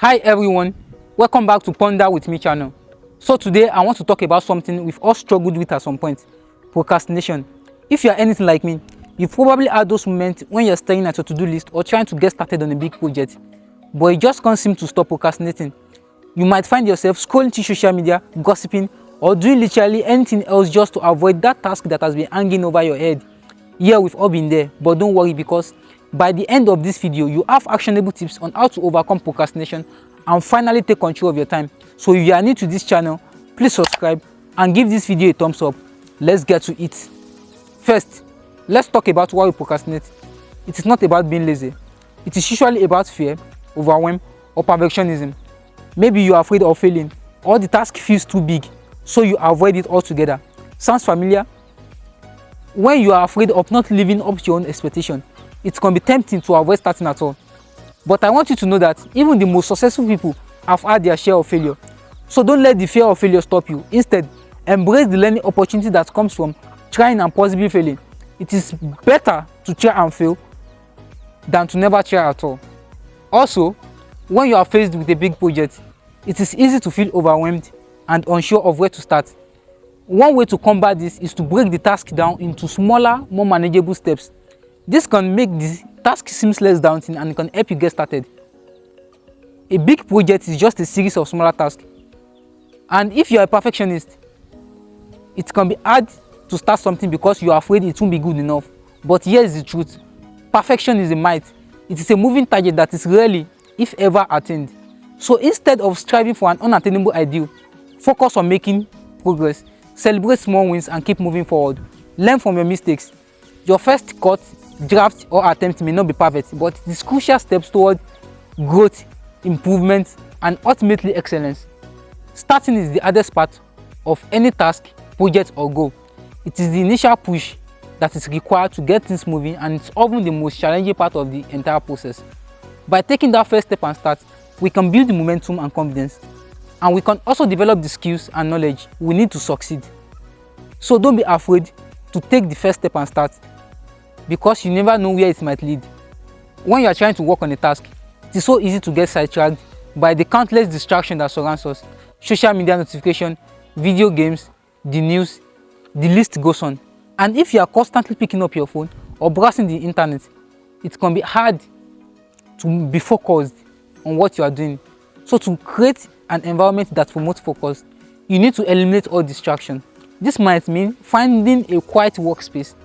Hi everyone, welcome back to Ponder with Me channel. So today I want to talk about something we've all struggled with at some point: procrastination. If you are anything like me, you've probably had those moments when you're staring at your to-do list or trying to get started on a big project, but you just can't seem to stop procrastinating. You might find yourself scrolling through social media, gossiping, or doing literally anything else just to avoid that task that has been hanging over your head. Yeah, we've all been there, but don't worry, because by the end of this video, you have actionable tips on how to overcome procrastination and finally take control of your time. So if you are new to this channel, please subscribe and give this video a thumbs up. Let's get to it. First, let's talk about why we procrastinate. It is not about being lazy. It is usually about fear, overwhelm, or perfectionism. Maybe you are afraid of failing, or the task feels too big, so you avoid it altogether. Sounds familiar? When you are afraid of not living up to your own expectation, it can be tempting to avoid starting at all. But I want you to know that even the most successful people have had their share of failure. So don't let the fear of failure stop you. Instead, embrace the learning opportunity that comes from trying and possibly failing. It is better to try and fail than to never try at all. Also, when you are faced with a big project, it is easy to feel overwhelmed and unsure of where to start. One way to combat this is to break the task down into smaller, more manageable steps. This can make the task seem less daunting and it can help you get started. A big project is just a series of smaller tasks. And if you are a perfectionist, it can be hard to start something because you are afraid it won't be good enough. But here is the truth: perfection is a myth. It is a moving target that is rarely, if ever, attained. So instead of striving for an unattainable ideal, focus on making progress. Celebrate small wins and keep moving forward. Learn from your mistakes. Your first cut, draft, or attempt may not be perfect, but it is crucial steps toward growth, improvement, and ultimately excellence. Starting is the hardest part of any task, project, or goal. It is the initial push that is required to get things moving, and it's often the most challenging part of the entire process. By taking that first step and start, we can build the momentum and confidence, and we can also develop the skills and knowledge we need to succeed. So don't be afraid to take the first step and start, because you never know where it might lead. When you are trying to work on a task, it is so easy to get sidetracked by the countless distractions that surround us: social media notifications, video games, the news, the list goes on. And if you are constantly picking up your phone or browsing the internet, it can be hard to be focused on what you are doing. So to create an environment that promotes focus, you need to eliminate all distractions. This might mean finding a quiet workspace,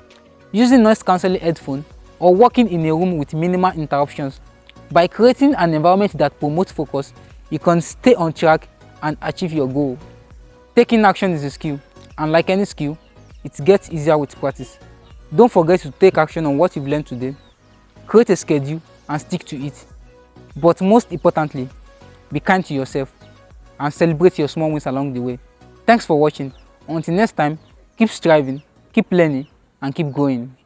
using noise-cancelling headphones, or working in a room with minimal interruptions. By creating an environment that promotes focus, you can stay on track and achieve your goal. Taking action is a skill, and like any skill, it gets easier with practice. Don't forget to take action on what you've learned today. Create a schedule and stick to it. But most importantly, be kind to yourself and celebrate your small wins along the way. Thanks for watching. Until next time, keep striving, keep learning, and keep growing.